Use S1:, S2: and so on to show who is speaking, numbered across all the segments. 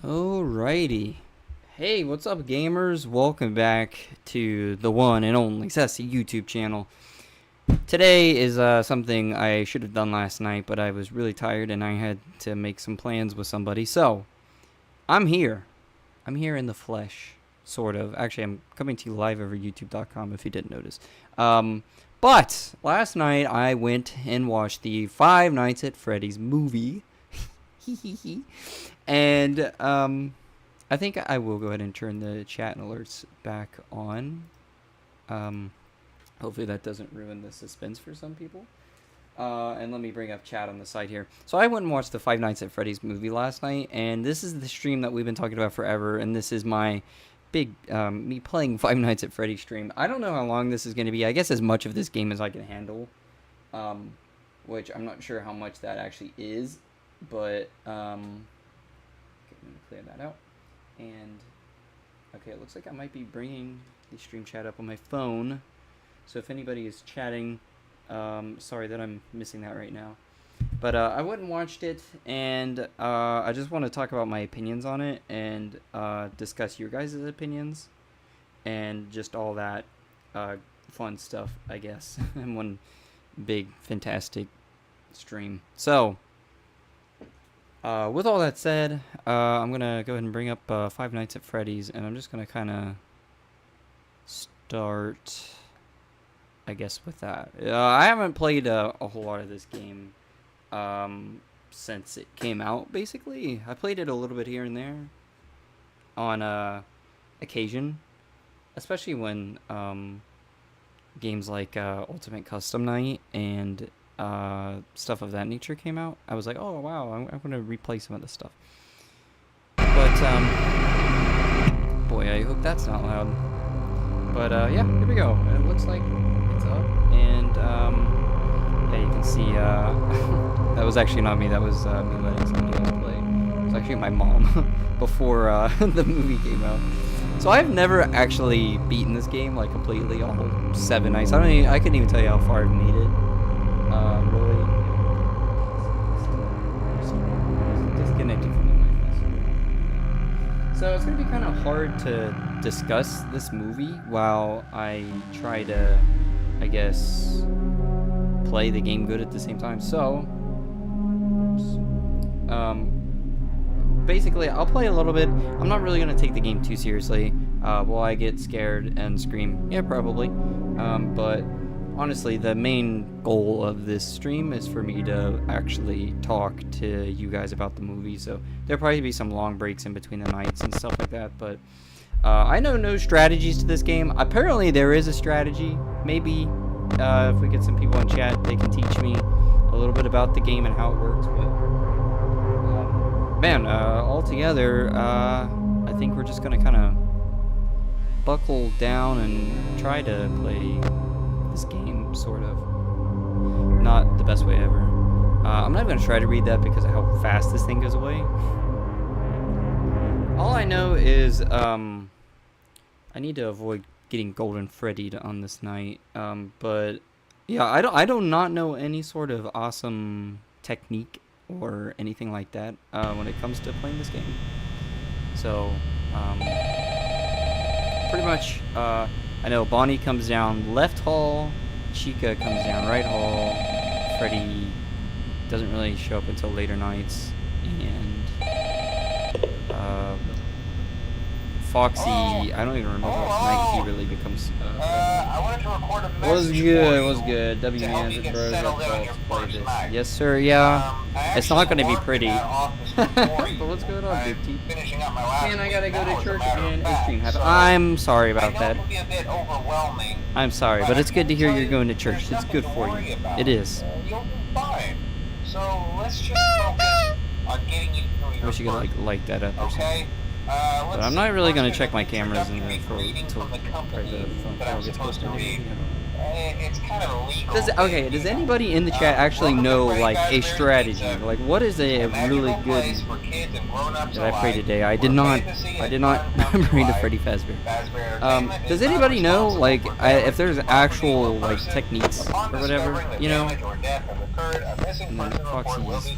S1: Alrighty. Hey, what's up, gamers? Welcome back to the one and only Sassy YouTube channel. Today is something I should have done last night, but I was really tired and I had to make some plans with somebody. So, I'm here. I'm here in the flesh, sort of. Actually, I'm coming to you live over YouTube.com if you didn't notice. But last night I went and watched the Five Nights at Freddy's movie. And I think I will go ahead and turn the chat and alerts back on. Hopefully that doesn't ruin the suspense for some people. And let me bring up chat on the side here. So I went and watched the Five Nights at Freddy's movie last night, and this is the stream that we've been talking about forever, and this is my big me playing Five Nights at Freddy's stream. I don't know how long this is going to be. I guess as much of this game as I can handle, which I'm not sure how much that actually is, but I'm gonna clear that out. And okay, it looks like I might be bringing the stream chat up on my phone, so if anybody is chatting, sorry that I'm missing that right now. But I went and watched it, and I just want to talk about my opinions on it and discuss your guys' opinions and just all that fun stuff, I guess, in one big fantastic stream. So with all that said, I'm gonna go ahead and bring up Five Nights at Freddy's, and I'm just gonna kind of start, I guess, with that. I haven't played a whole lot of this game since it came out, basically. I played it a little bit here and there on occasion, especially when games like Ultimate Custom Night and stuff of that nature came out. I was like, oh wow, I'm gonna replay some of this stuff. But boy, I hope that's not loud. But yeah, here we go. It looks like it's up, and yeah, you can see that was actually not me. That was me letting somebody else play. It was actually my mom before the movie came out. So I've never actually beaten this game like completely, all 7 nights. I couldn't even tell you how far I've made it. Really disconnected from the mic. So it's gonna be kind of hard to discuss this movie while I try to, I guess, play the game good at the same time. So basically I'll play a little bit. I'm not really gonna take the game too seriously. Will I get scared and scream? Yeah, probably. But honestly, the main goal of this stream is for me to actually talk to you guys about the movie, so there'll probably be some long breaks in between the nights and stuff like that, but I know no strategies to this game. Apparently there is a strategy. Maybe if we get some people in chat, they can teach me a little bit about the game and how it works, but man, altogether, I think we're just gonna kind of buckle down and try to play this game, sort of. Not the best way ever. I'm not going to try to read that because of how fast this thing goes away. All I know is I need to avoid getting Golden Freddy'd on this night. But yeah, I do not know any sort of awesome technique or anything like that when it comes to playing this game. So pretty much I know Bonnie comes down left hall, Chica comes down right hall, Freddy doesn't really show up until later nights, and Foxy, I don't even remember what night he really becomes.
S2: I wanted to record a message.
S1: Was good. W hands and bros up to play this. Yes, sir. Yeah. It's not gonna be pretty. But what's going on, Big T? Man, I gotta go to church and a stream happen. I'm sorry about that. I'm sorry, but it's good to hear you're going to church. It's good for you. It is.
S2: You'll be fine. So let's just focus on getting you through your
S1: I wish you could like that up or something. But I'm not really gonna check my cameras until the phone call gets posted.
S2: It's kind of illegal.
S1: Okay, does anybody in the chat actually know like a strategy? Like, what is a really good? Did I pray today? I did not. I did not read the Freddy Fazbear. Does anybody know like if there's actual like techniques or whatever? You know. And then Foxy's.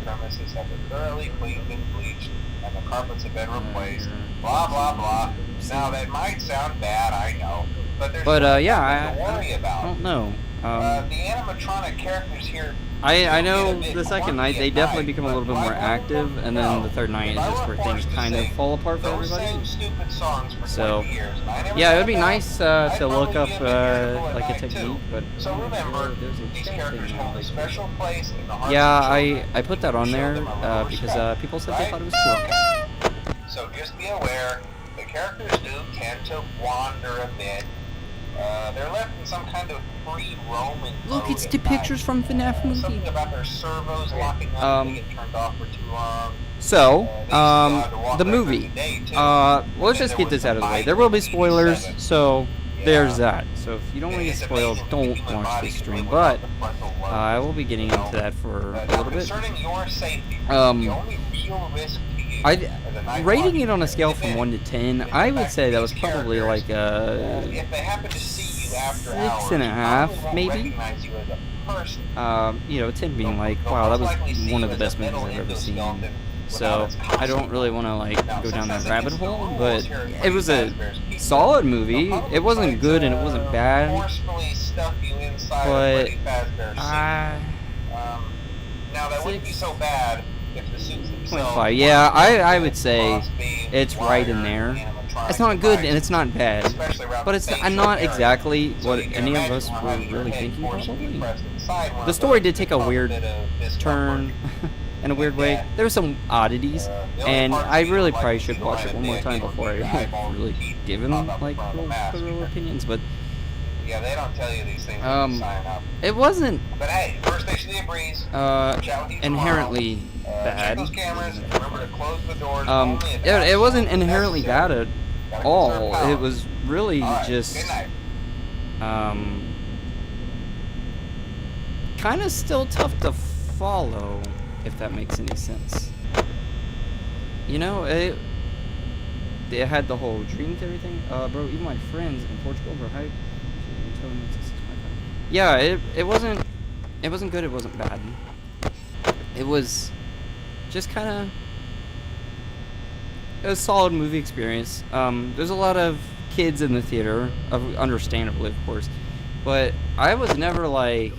S2: premises have been thoroughly cleaned and bleached, and the carpets have been replaced. Blah blah blah. Now that might sound bad, I know, but there's
S1: yeah,
S2: nothing to worry about.
S1: I don't know.
S2: The animatronic characters here.
S1: I know the second night they definitely become a little bit more active, and then the third night is just where things kind of fall apart for everybody. So, yeah, it would be nice to look up like a technique, but
S2: so remember,
S1: there's a
S2: these
S1: chat
S2: characters
S1: thing
S2: hold a
S1: now.
S2: special place in the hearts
S1: Yeah,
S2: of children.
S1: I put that on there because people said they thought it was cool.
S2: So just be aware, the characters do tend to wander a bit. They're left in some kind of free roaming
S1: Look,
S2: mode
S1: it's
S2: at
S1: the
S2: night.
S1: pictures from FNAF movie.
S2: Something about their servos locking up and they get turned off for too long.
S1: So,
S2: The
S1: the movie. Let's just get this out of the way. There will be spoilers, so there's that. So if you don't want to get spoiled, don't watch this stream. But I will be getting into that for a little bit.
S2: Concerning your safety, the only real risk to you
S1: Rating it on a scale from 1 to 10, I would say that was probably like a
S2: if they happen to see you after
S1: 6.5, maybe. You know, 10 being like, wow, that was one of the best movies I've ever seen. So I don't really want to like go down that rabbit hole, but it was a solid movie. It wasn't good and it wasn't bad, but
S2: now that wouldn't be so bad if the suits themselves.
S1: 0.5. Yeah, I would say it's right in there. It's not good and it's not bad, but it's not exactly what any of us were really thinking. Probably. The story did take a weird turn. In a weird way. There were some oddities, and I really probably should watch it one more time before I really give them like real opinions. But
S2: yeah, they don't tell you these things when you sign up.
S1: it wasn't
S2: But hey, first station of the breeze.
S1: inherently bad.
S2: Check those cameras. Remember to close the doors.
S1: It wasn't inherently bad at all. It was really just kind of still tough to follow. If that makes any sense. You know, it had the whole dream theory thing. Bro, even my friends in Portugal were hyped. Yeah, it wasn't good, it wasn't bad. It was just kind of a solid movie experience. There's a lot of kids in the theater, understandably, of course. But I was never like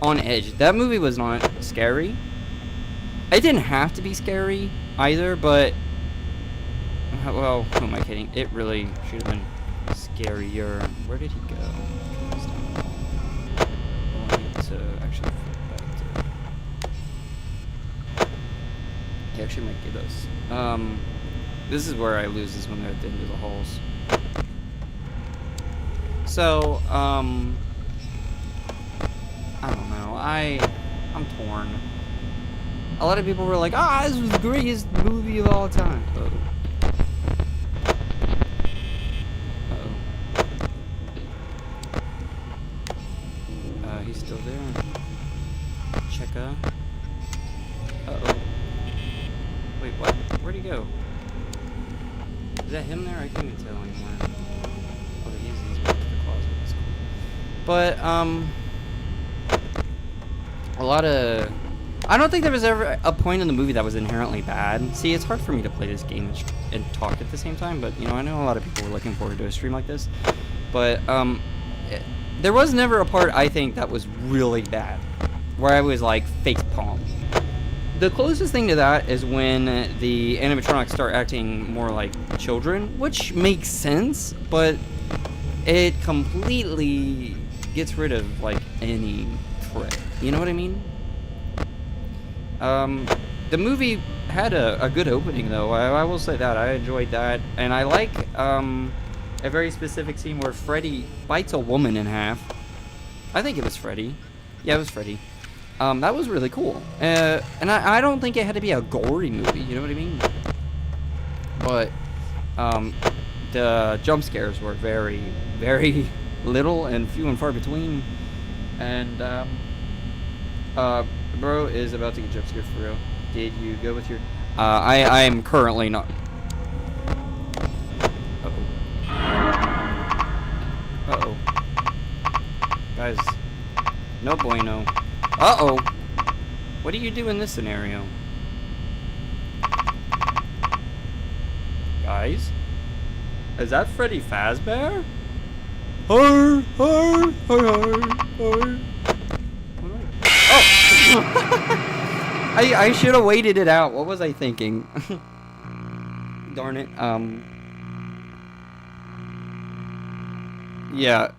S1: on edge. That movie was not scary. It didn't have to be scary either, but well, who am I kidding? It really should have been scarier. Where did he go? I need to actually flip back to. He actually might get us. This is where I lose is when they're at the end of the halls. So, I don't know. I'm torn. A lot of people were like, this was the greatest movie of all time. He's still there. Checka. Wait, what? Where'd he go? Is that him there? I can't even tell anymore. Oh, he's back to the closet. That's cool. But, a lot of... I don't think there was ever a point in the movie that was inherently bad. See, it's hard for me to play this game and talk at the same time, but, you know, I know a lot of people were looking forward to a stream like this. But, there was never a part, I think, that was really bad, where I was, like, face-palm. The closest thing to that is when the animatronics start acting more like children, which makes sense, but it completely gets rid of, like, any threat. You know what I mean? The movie had a good opening, though. I will say that. I enjoyed that. And I like a very specific scene where Freddy bites a woman in half. I think it was Freddy. Yeah, it was Freddy. That was really cool. And I don't think it had to be a gory movie, you know what I mean? But the jump scares were very, very little and few and far between. And bro is about to get jump scared for real. Did you go with your... I am currently not... Uh-oh. Uh-oh. Guys. No bueno. Uh-oh. What do you do in this scenario? Guys? Is that Freddy Fazbear? Har, har, har, har, har. Oh! I should have waited it out. What was I thinking? Darn it. Yeah.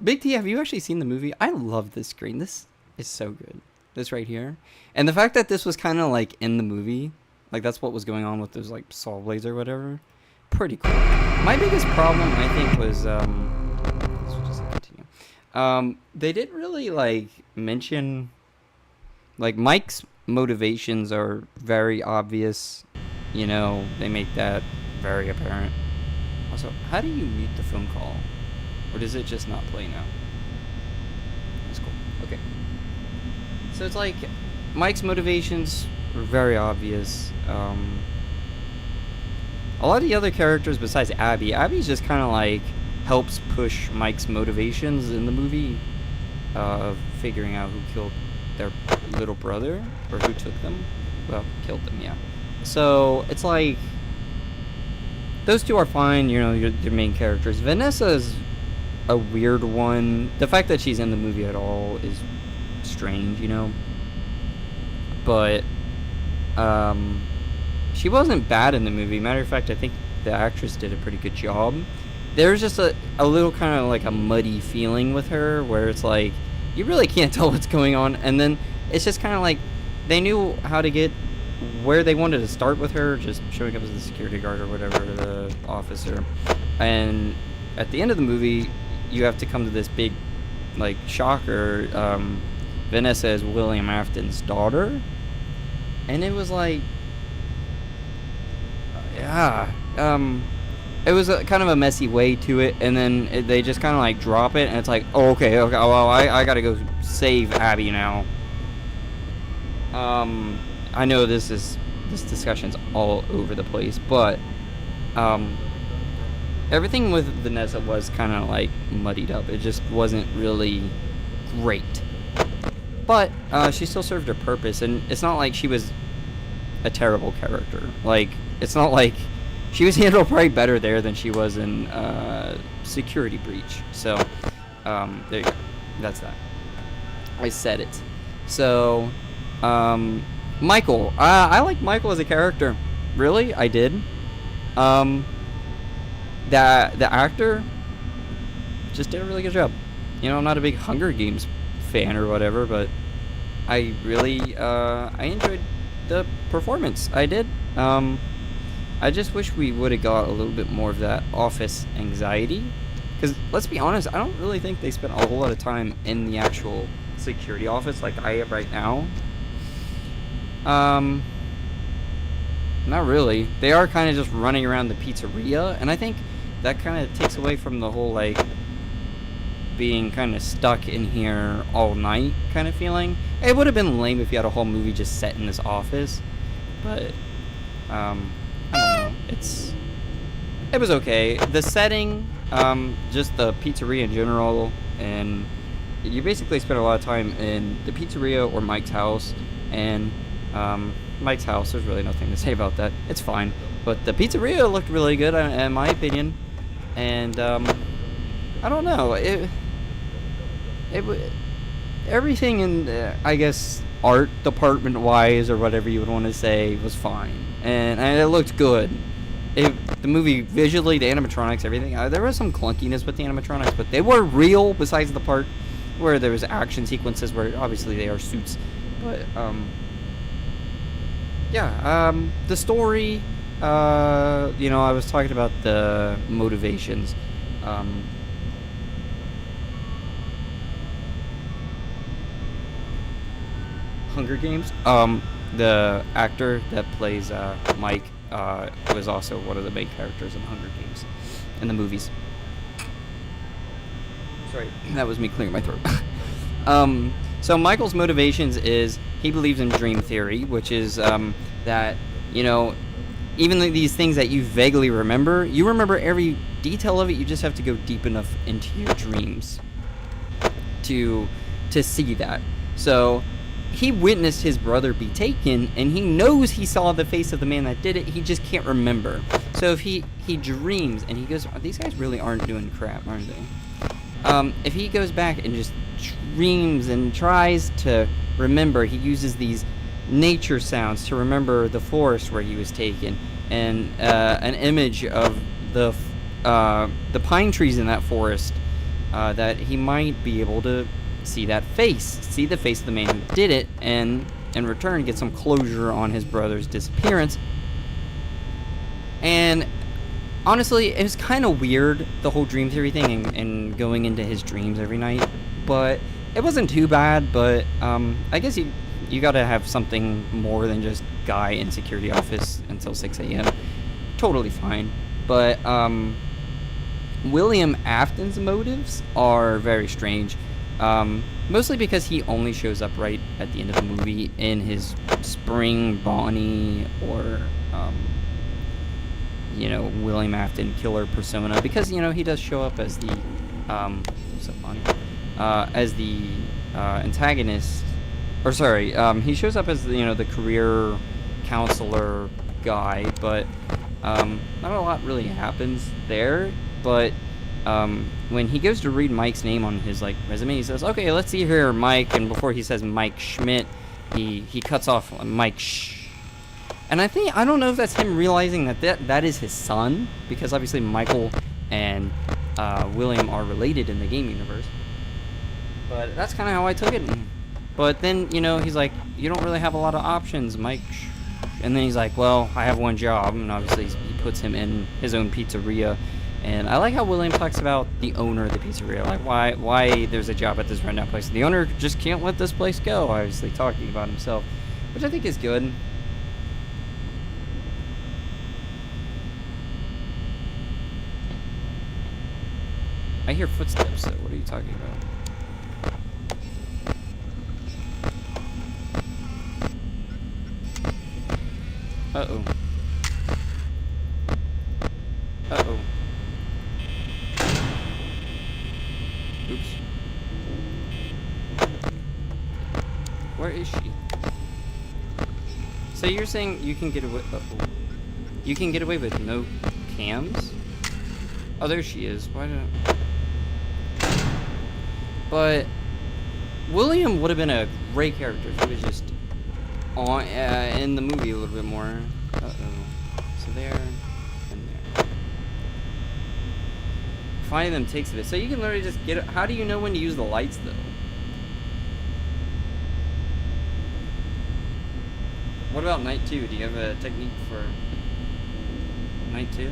S1: Big T, have you actually seen the movie? I love this screen. This is so good. This right here. And the fact that this was kind of like in the movie, like that's what was going on with those like saw blades or whatever. Pretty cool. My biggest problem, I think, was let's just continue. They didn't really like mention, like, Mike's motivations are very obvious. You know, they make that very apparent. Also, how do you mute the phone call? Or does it just not play now? That's cool. Okay. So it's like, Mike's motivations are very obvious. A lot of the other characters besides Abby's just kind of like helps push Mike's motivations in the movie of figuring out who killed their little brother, or who took them. Well, killed them, yeah. So it's like, those two are fine, you know, your main characters. Vanessa's a weird one. The fact that she's in the movie at all is strange, you know. But she wasn't bad in the movie. Matter of fact, I think the actress did a pretty good job. There's just a little kind of like a muddy feeling with her, where it's like, you really can't tell what's going on. And then it's just kind of like, they knew how to get where they wanted to start with her, just showing up as the security guard or whatever, the officer. And at the end of the movie, you have to come to this big, like, shocker. Vanessa is William Afton's daughter. And it was like, yeah, it was kind of a messy way to it, and then they just kind of like drop it, and it's like, oh, okay, well, I gotta go save Abby now. I know this discussion's all over the place, but everything with Vanessa was kind of like muddied up. It just wasn't really great, but she still served her purpose, and it's not like she was a terrible character. Like, it's not like she was handled probably better there than she was in Security Breach. So there you go. That's that. I said it. So Michael, I like Michael as a character. Really, I did. The actor just did a really good job. You know, I'm not a big Hunger Games fan or whatever, but I really I enjoyed the performance. I did. I just wish we would have got a little bit more of that office anxiety, because let's be honest, I don't really think they spent a whole lot of time in the actual security office like I am right now. Not really. They are kind of just running around the pizzeria, and I think that kind of takes away from the whole, like, being kind of stuck in here all night kind of feeling. It would have been lame if you had a whole movie just set in this office, but I don't know. It was okay. The setting, just the pizzeria in general, and you basically spent a lot of time in the pizzeria or Mike's house, and Mike's house, there's really nothing to say about that. It's fine. But the pizzeria looked really good, in my opinion, and I don't know. Everything in the, I guess, art department wise or whatever you would want to say was fine, and it looked good. The movie visually, the animatronics, everything, there was some clunkiness with the animatronics, but they were real, besides the part where there was action sequences where obviously they are suits. But yeah, the story, you know, I was talking about the motivations. Hunger Games. The actor that plays Mike was also one of the main characters in Hunger Games in the movies. Sorry, that was me clearing my throat. So Michael's motivations is he believes in dream theory, which is that, you know, even these things that you vaguely remember, you remember every detail of it. You just have to go deep enough into your dreams to see that. So he witnessed his brother be taken, and he knows he saw the face of the man that did it. He just can't remember. So if he dreams and he goes, these guys really aren't doing crap, aren't they? If he goes back and just dreams and tries to remember, he uses these nature sounds to remember the forest where he was taken, and an image of the pine trees in that forest, that he might be able to see the face of the man who did it, and in return get some closure on his brother's disappearance. And honestly, it was kind of weird, the whole dream theory thing, and going into his dreams every night, but it wasn't too bad. But I guess you gotta have something more than just guy in security office until 6 a.m. Totally fine. But William Afton's motives are very strange. Mostly because he only shows up right at the end of the movie in his Spring Bonnie or William Afton killer persona, because he does show up as the what's up, Bonnie? As the antagonist, or sorry, he shows up as the career counselor guy, but not a lot really happens there. But when he goes to read Mike's name on his resume, he says, "Okay, let's see here, Mike." And before he says Mike Schmidt, he cuts off Mike And I don't know if that's him realizing that is his son, because obviously Michael and William are related in the game universe. But that's kind of how I took it. But then he's like, "You don't really have a lot of options, Mike." And then he's like, "Well, I have one job," and obviously he puts him in his own pizzeria. And I like how William talks about the owner of the pizzeria, like why there's a job at this rundown place. The owner just can't let this place go, obviously talking about himself, which I think is good. I hear footsteps, so what are you talking about? Uh-oh. Uh-oh. Oops. Where is she? So you're saying you can get away... Uh-oh. You can get away with no cams? Oh, there she is. Why don't... But William would have been a great character if he was just on in the movie a little bit more. Uh-oh. So there and there. Finding them takes a bit. So you can literally just get it. How do you know when to use the lights, though? What about night 2? Do you have a technique for night 2?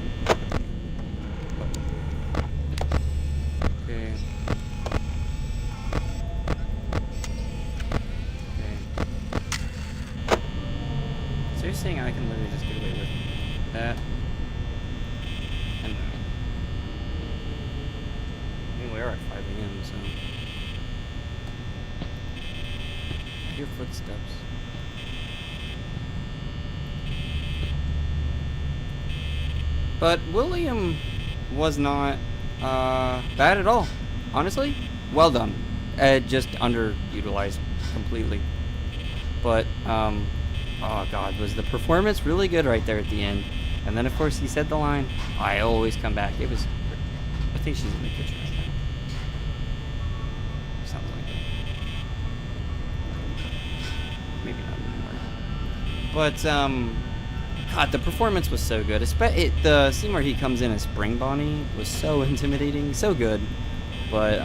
S1: Okay. You're saying I can literally just get away with that and that. I mean, we are at 5 a.m., so I hear footsteps. But William was not bad at all, honestly. Well done. Just underutilized completely. But oh god, was the performance really good right there at the end. And then of course he said the line, "I always come back." It was... I think she's in the kitchen right now. Sounds like it. Maybe not anymore. But god, the performance was so good. The scene where he comes in as Spring Bonnie was so intimidating, so good. But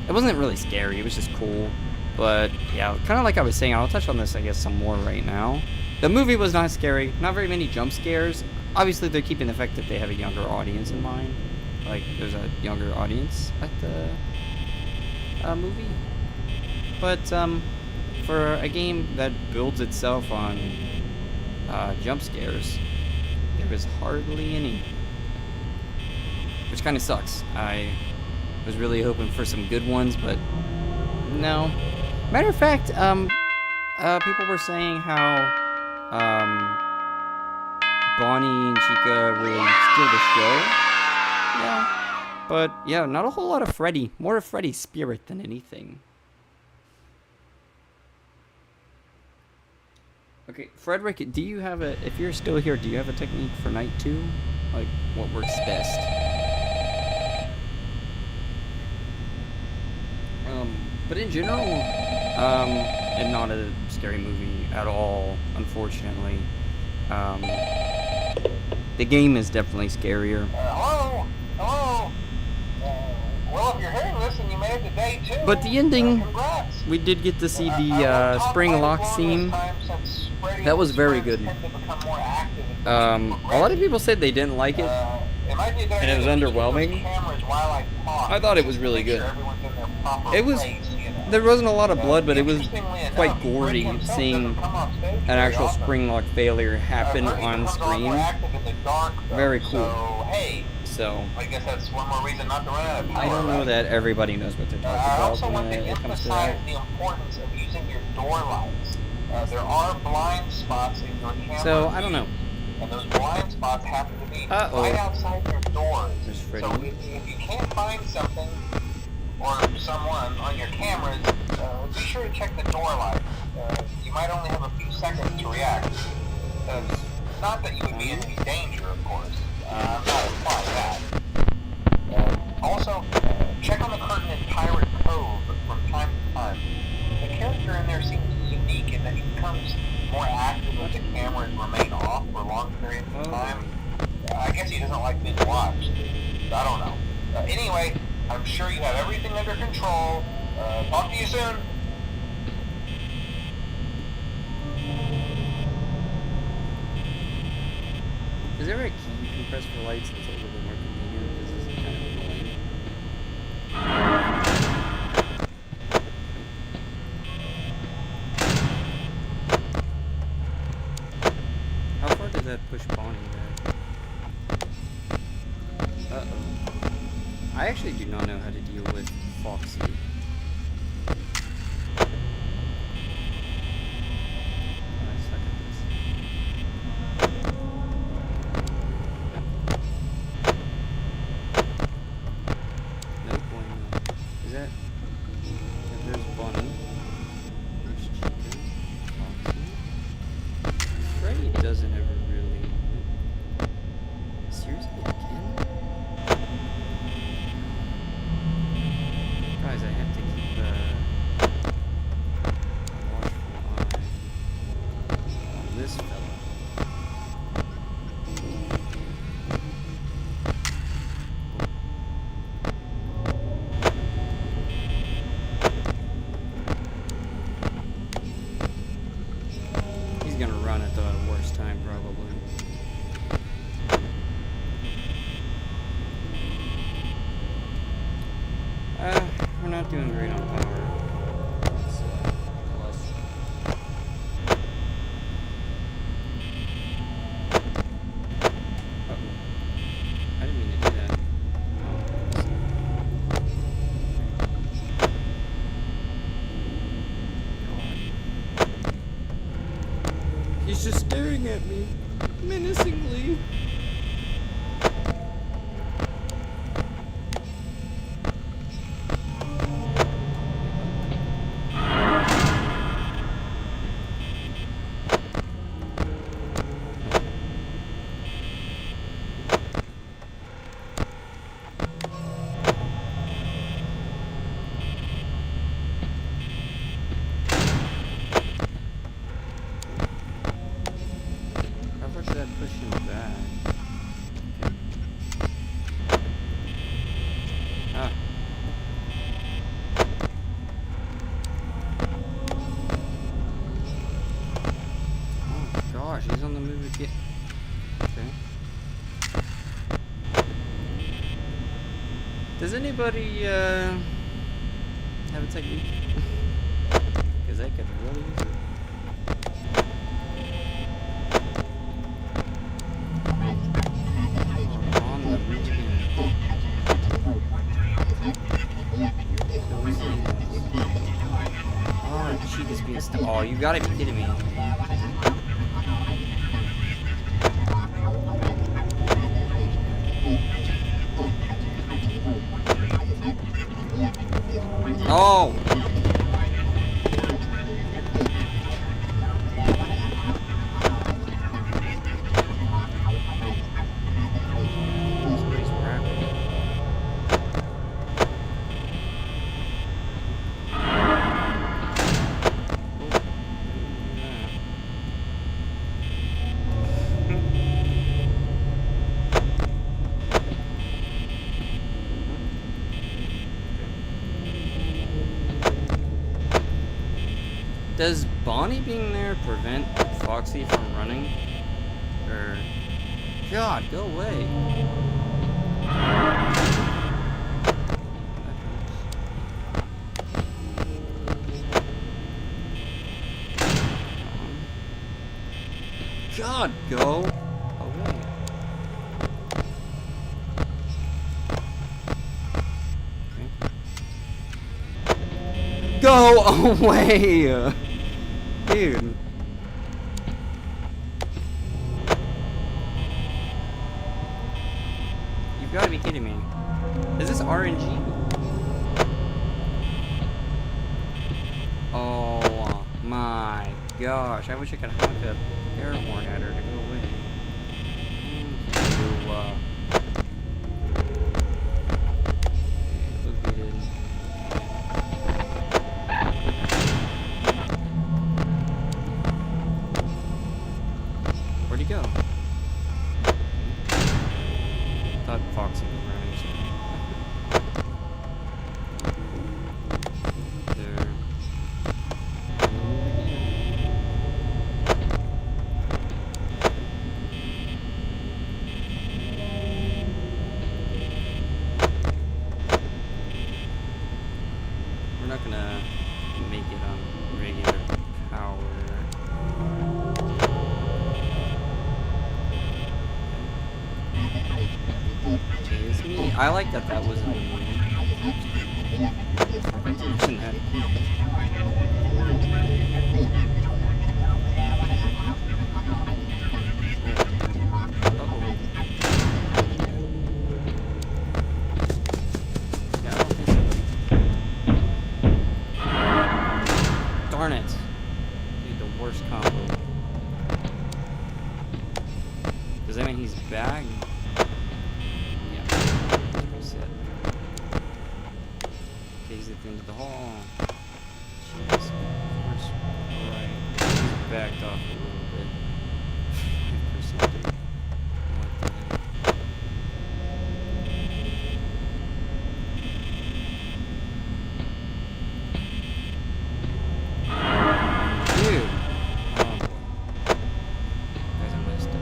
S1: it wasn't really scary, it was just cool. But yeah, kind of like I was saying, I'll touch on this I guess some more right now. The movie was not scary, not very many jump scares. Obviously they're keeping the fact that they have a younger audience in mind. Like there's a younger audience at the movie. But for a game that builds itself on jump scares, there was hardly any. Which kind of sucks. I was really hoping for some good ones, but no. Matter of fact, people were saying how Bonnie and Chica really steal the show. Yeah. But yeah, not a whole lot of Freddy. More of Freddy's spirit than anything. Okay, Frederick, do you have a? If you're still here, do you have a technique for night 2? Like, what works best? But in general, and not a scary movie at all, unfortunately. The game is definitely scarier.
S2: Hello? Hello? Well, if you're hearing this and you made it to day 2,
S1: But the ending,
S2: congrats.
S1: we did get to see the spring lock scene. That was very good. A lot of people said they didn't like it, and it was underwhelming. I thought it was really good. It was. There wasn't a lot of blood, but it was quite gory seeing an actual spring lock failure happen on screen. Very cool. So,
S2: I guess that's one more reason not to run out of power.
S1: I don't know that everybody knows what they're talking
S2: I
S1: about
S2: also want to
S1: when it comes to
S2: emphasize
S1: that.
S2: the importance of using your door lights. There are blind spots in your camera.
S1: So, I don't know.
S2: And those blind spots happen to be
S1: Uh-oh.
S2: right outside your doors.
S1: There's Freddy.
S2: So if you can't find something or someone on your cameras, be sure to check the door light. You might only have a few seconds to react. Not that you would be in any danger, of course. I'm not implying that. Also, check on the curtain in Pirate Cove from time to time. The character in there seems unique in that he becomes more active if the cameras remain off for long periods of time. I guess he doesn't like being watched. I don't know. Anyway, I'm sure you have everything under control. Talk to you soon.
S1: Is there a key you can press for lights that's a little bit more convenient? Because this is kind of annoying. How far does that push Bonnie back? Uh-oh. I actually do not know how to deal with Foxy. I suck at this. No bueno. Is that... There's Bonnie. There's Chica. Foxy. Freddy doesn't ever really... Seriously, again? Guys, I have to keep a watchful eye on this fella. He's gonna run at the worst time, probably. We're not doing great on power. It's, plus. Uh-oh. I didn't mean to do that. God. He's just staring at me, menacingly. How far should that push him back? Okay. Ah. Oh gosh, he's on the move again. Okay. Does anybody have a technique? Because I could really use it. On the move again. Oh, Chica's being stuck. Oh, you gotta be kidding me. Oh! Does Bonnie being there prevent Foxy from running? Or... God, go away. God, go away. Okay. Go away! Dude. You've got to be kidding me. Is this RNG? Oh my gosh. I wish I could honk a air horn at her to go away. Located. Where'd he go? Thought Foxy was running there. We're not gonna make it on regular power. It's me. I like that that was in the movie. Mention that. Yeah, I don't think so. Darn it. Dude, the worst combo. Does that mean he's back? He's at the end of the hall. Jeez, of course, right. He's backed off a little bit. 5%. What the heck? Dude! Oh boy. Guys, I messed up.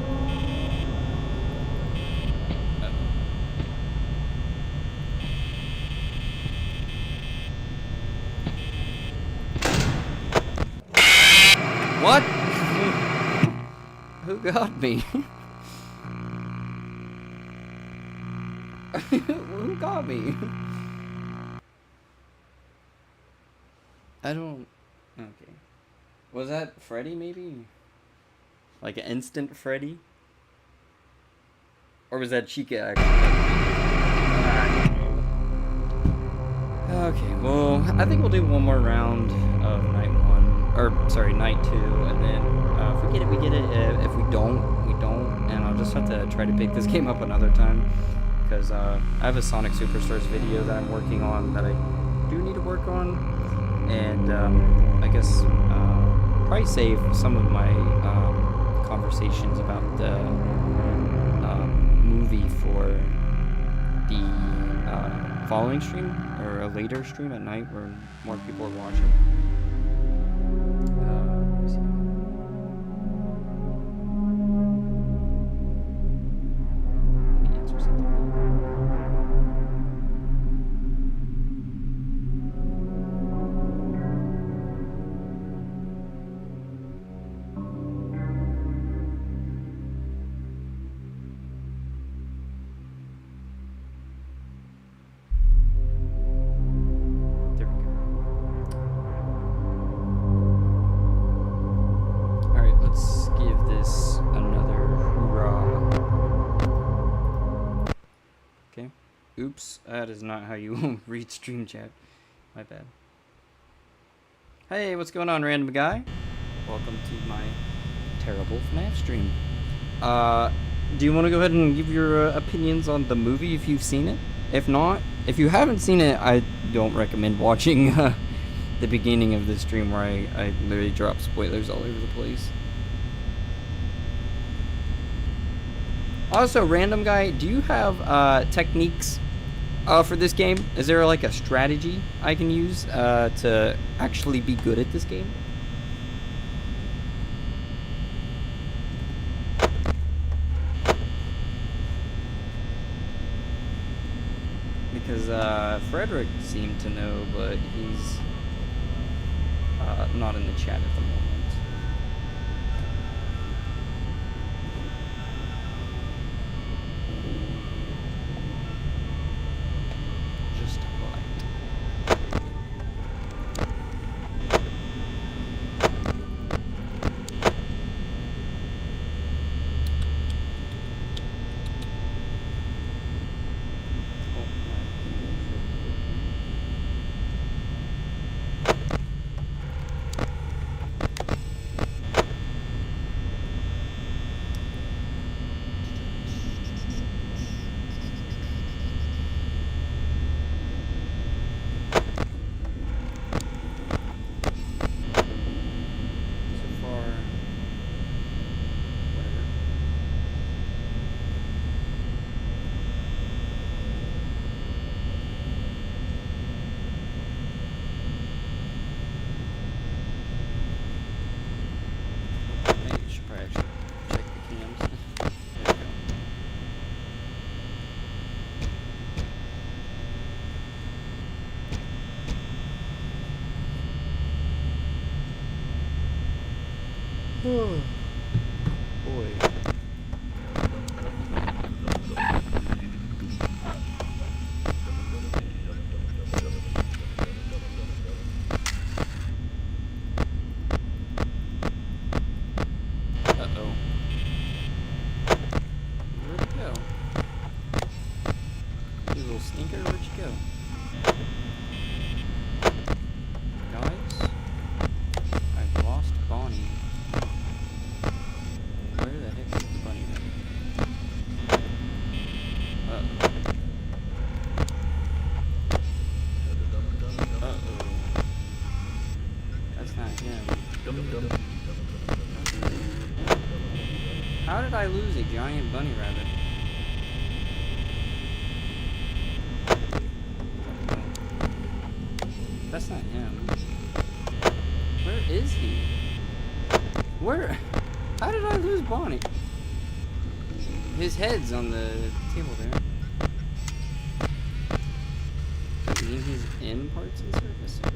S1: What? Who got me? Who got me? I don't... Okay. Was that Freddy, maybe? Like an instant Freddy? Or was that Chica, actually? Okay, well, I think we'll do one more round of night one. Or, sorry, night 2, and then if we get it, we get it. If we don't, we don't. And I'll just have to try to pick this game up another time. Because I have a Sonic Superstars video that I'm working on that I do need to work on. And I guess probably save some of my conversations about the movie for the following stream. Or a later stream at night where more people are watching. Oops, that is not how you read stream chat. My bad. Hey, what's going on, random guy? Welcome to my terrible FNAF stream. Do you want to go ahead and give your opinions on the movie if you've seen it? If not, if you haven't seen it, I don't recommend watching the beginning of the stream where I literally drop spoilers all over the place. Also, random guy, do you have techniques for this game? Is there like a strategy I can use to actually be good at this game? Because Frederick seemed to know, but he's not in the chat at the moment. Just right. Boy. Uh-oh. Where'd it go? You little stinker, where'd you go? Guys? I've lost Bonnie. Where the heck is the bunny then? Uh-oh. Uh-oh. That's not him. How did I lose a giant bunny rabbit? That's not him. Where is he? Where? How did I lose Bonnie? His head's on the table there. I mean, he's in parts and surface, or...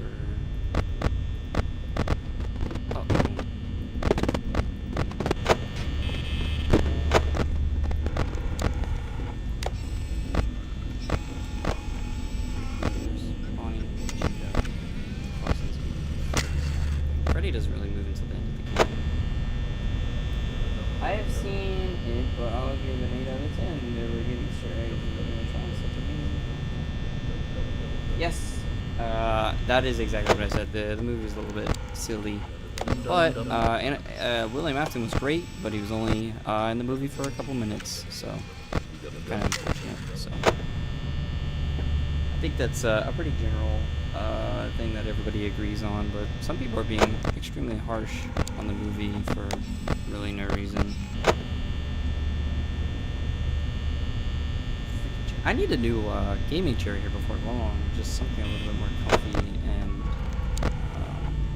S1: Freddy doesn't really move until the end of the game. I have seen it, but I'll give it an 8 out of 10. There were good Easter eggs and such amazing. Yes, that is exactly what I said. The movie is a little bit silly, but William Afton was great, but he was only in the movie for a couple minutes, so kind of unfortunate. So I think that's a pretty general thing that everybody agrees on, but some people are being extremely harsh on the movie for really no reason. I need a new gaming chair here before long, just something a little bit more comfy and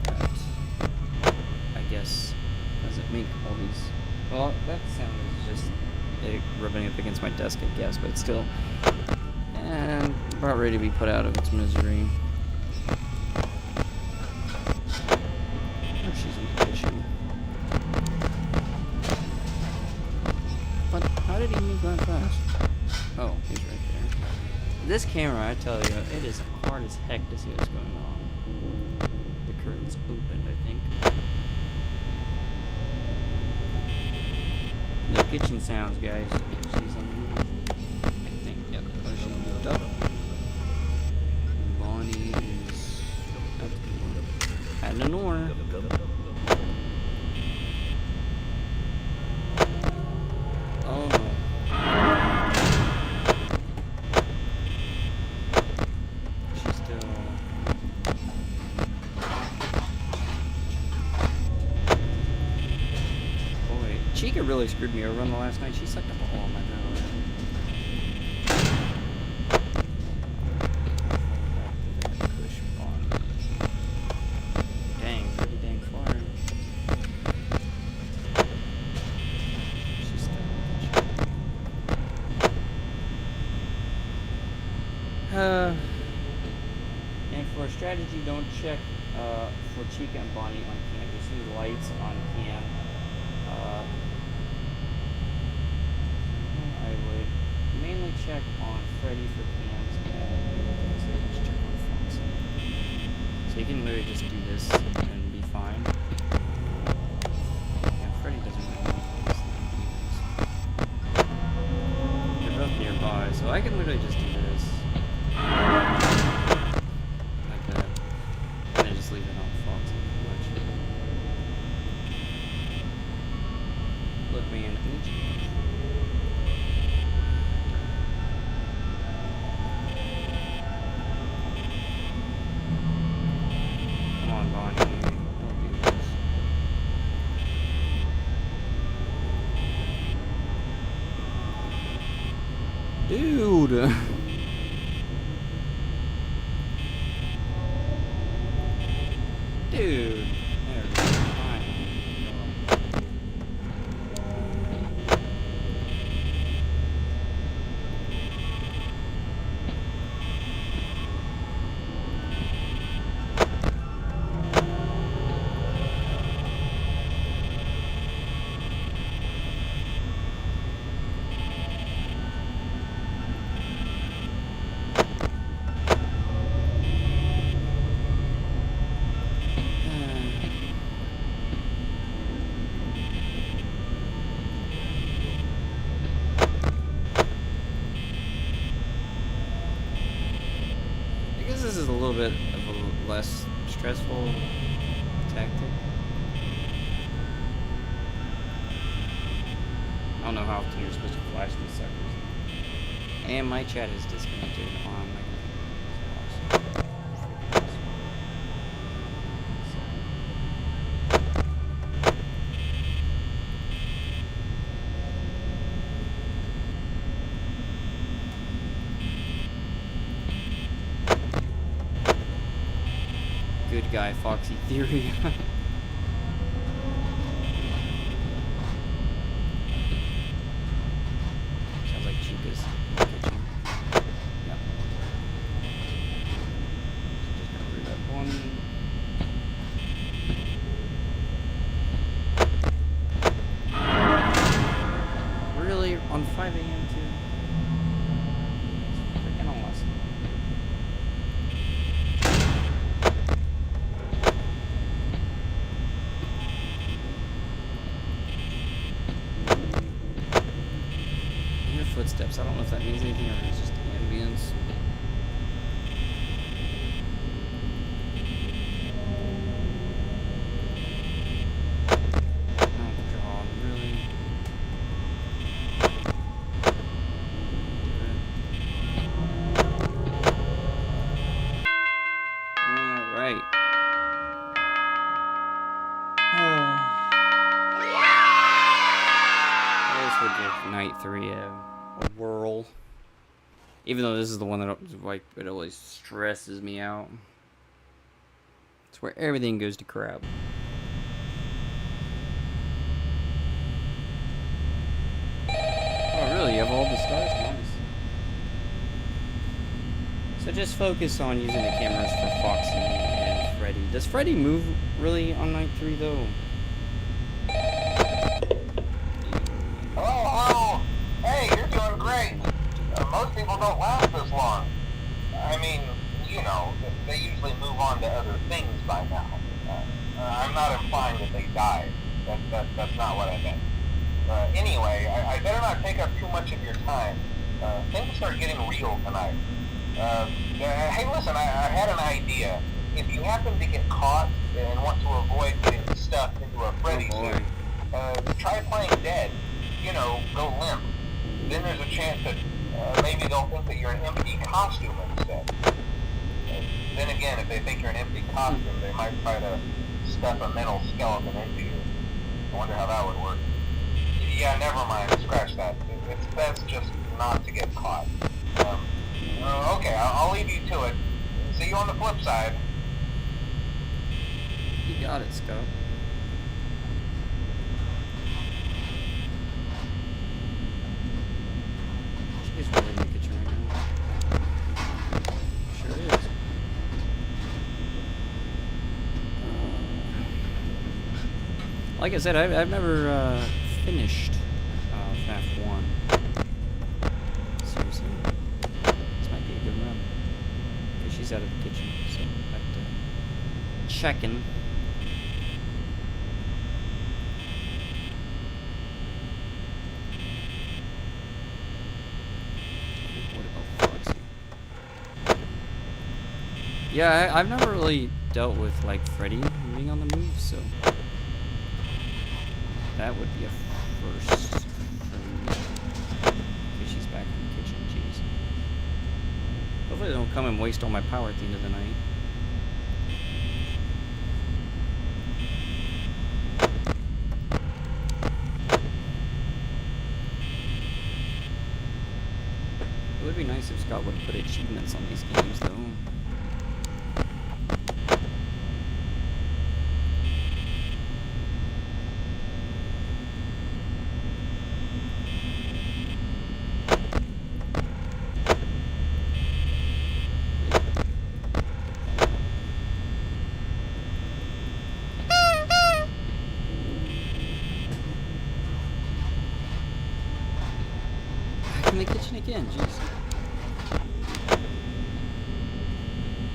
S1: that I guess doesn't make all these. Well, that sound is just it rubbing up against my desk, I guess, but it's still and about ready to be put out of its misery. Oh, she's in the kitchen. But how did he move that fast? Oh, he's right there. This camera, I tell you, it is hard as heck to see what's going on. The curtain's opened, I think. No kitchen sounds, guys. She's on the move. I think, yep. Oh, she's moved up. Bonnie is up at the door. Oh no. She's still. Boy, Chica really screwed me over on the last night. She sucked up all my power. Dang, pretty dang far. She's still. And for strategy, don't check for Chica and Bonnie on cam. You see lights on cam. I would mainly check on Freddy for cams and just check on Foxy. So you can literally just do this and be fine. Yeah, Freddy doesn't really need this. They're both nearby, so I can literally just do this. Like that. And then just leave it on Foxy pretty much. Look, man, I need you. Come on, Bonnie. Don't do this. Dude! Dude! There we go. Fine. I guess this is a little bit of a less stressful tactic. I don't know how often you're supposed to flash these suckers. And my chat is disconnected on my computer. Good guy, Foxy Theory. Sounds like Chica's kitchen. Yep. Just gonna read that one. Really? On 5 a.m. too? It's freaking awesome. Footsteps. I don't know if that means anything or it's just ambience. Oh god, really? Alright. This would give night 3 a whirl. Even though this is the one that like it always stresses me out. It's where everything goes to crap. Oh really? You have all the stars? Nice. So just focus on using the cameras for Foxy and Freddy. Does Freddy move really on night 3 though?
S2: Oh, hey, you're doing great. Most people don't last this long. I mean, you know, they usually move on to other things by now. I'm not implying that they died. That's not what I meant. Anyway, I better not take up too much of your time. Things are getting real tonight. Hey, listen, I had an idea. If you happen to get caught and want to avoid getting stuffed into a Freddy suit, try playing dead. You know, go limp. Then there's a chance that maybe they'll think that you're an empty costume instead. Then again, if they think you're an empty costume, they might try to stuff a mental skeleton into you. I wonder how that would work. Yeah, never mind. Scratch that. It's best just not to get caught. Okay, I'll leave you to it. See you on the flip side.
S1: You got it, Scott. She's really in the kitchen right now. like I said, I've never finished FNAF 1. Seriously. This might be a good run. Okay, she's out of the kitchen, so back to checking. What about Foxy? Yeah, I've never really dealt with, like, Freddy being on the move, so that would be a first for me. Okay, she's back in the kitchen, jeez. Hopefully they don't come and waste all my power at the end of the night. It would be nice if Scott would put achievements on these games, though. Back in the kitchen again, jeez.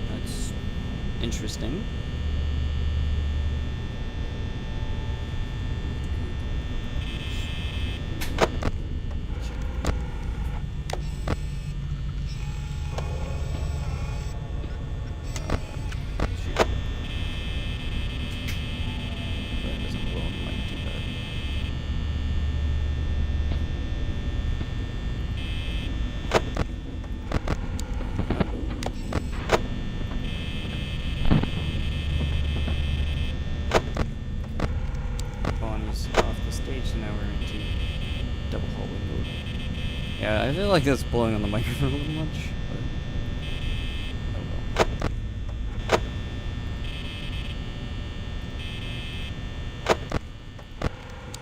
S1: That's interesting. Yeah, I feel like that's blowing on the microphone a little much, but oh well.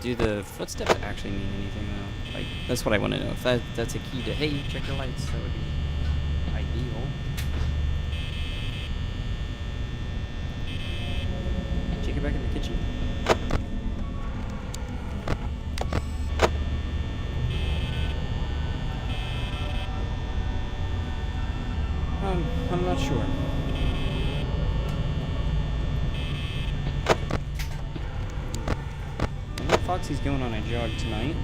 S1: Do the footsteps actually mean anything though? Like, that's what I want to know. If that's a key to, hey, check your lights, that would be ideal. Take it back in the kitchen. I'm not sure. I think Foxy's going on a jog tonight.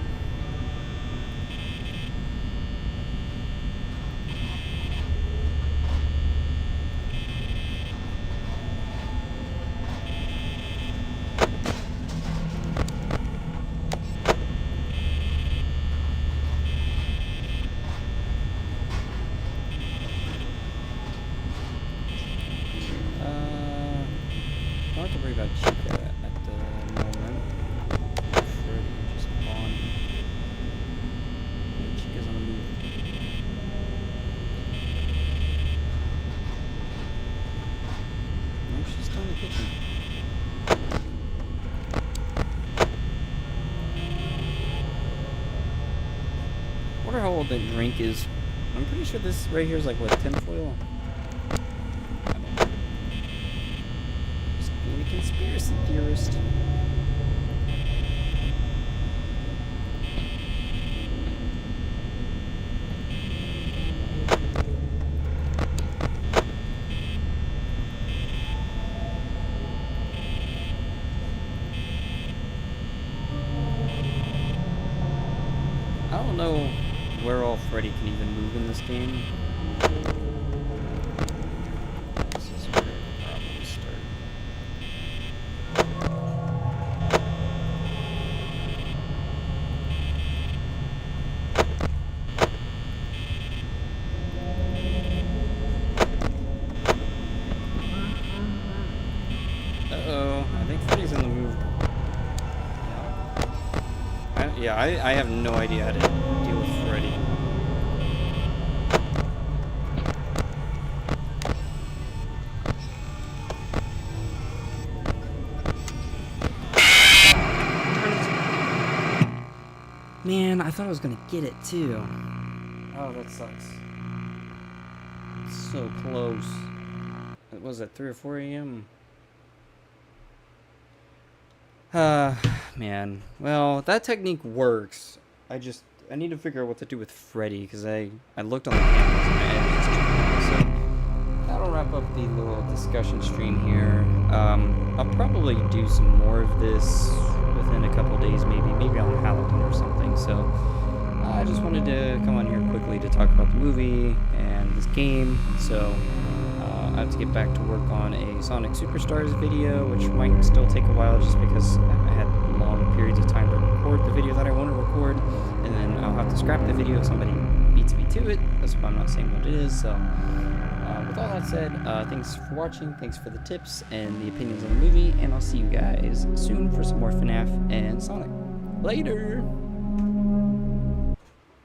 S1: I don't have to worry about Chica at the moment. Freddy just spawned. Yeah, Chica's on the move. No, she's still in the kitchen. I wonder how old that drink is. I'm pretty sure this right here is like, what, tinfoil? I don't know. Just being a conspiracy theorist. I don't know where all Freddy can even move in this game. This is where the problems start. Uh-oh, I think Freddy's in the move. Yeah, I have no idea how to deal with Freddy. Man, I thought I was gonna get it too. Oh, that sucks. It's so close. What was it, 3 or 4 a.m.? Man. Well, that technique works. I need to figure out what to do with Freddy, because I looked on the cameras and I just checked it out. So that'll wrap up the little discussion stream here. I'll probably do some more of this within a couple days, maybe on Halloween or something. So I just wanted to come on here quickly to talk about the movie and this game. So I have to get back to work on a Sonic Superstars video, which might still take a while just because I had long periods of time to record the video that I want to record, and then I'll have to scrap the video if somebody beats me to it. That's why I'm not saying what it is. So with all that said, thanks for watching, thanks for the tips and the opinions on the movie, and I'll see you guys soon for some more FNAF and Sonic. Later!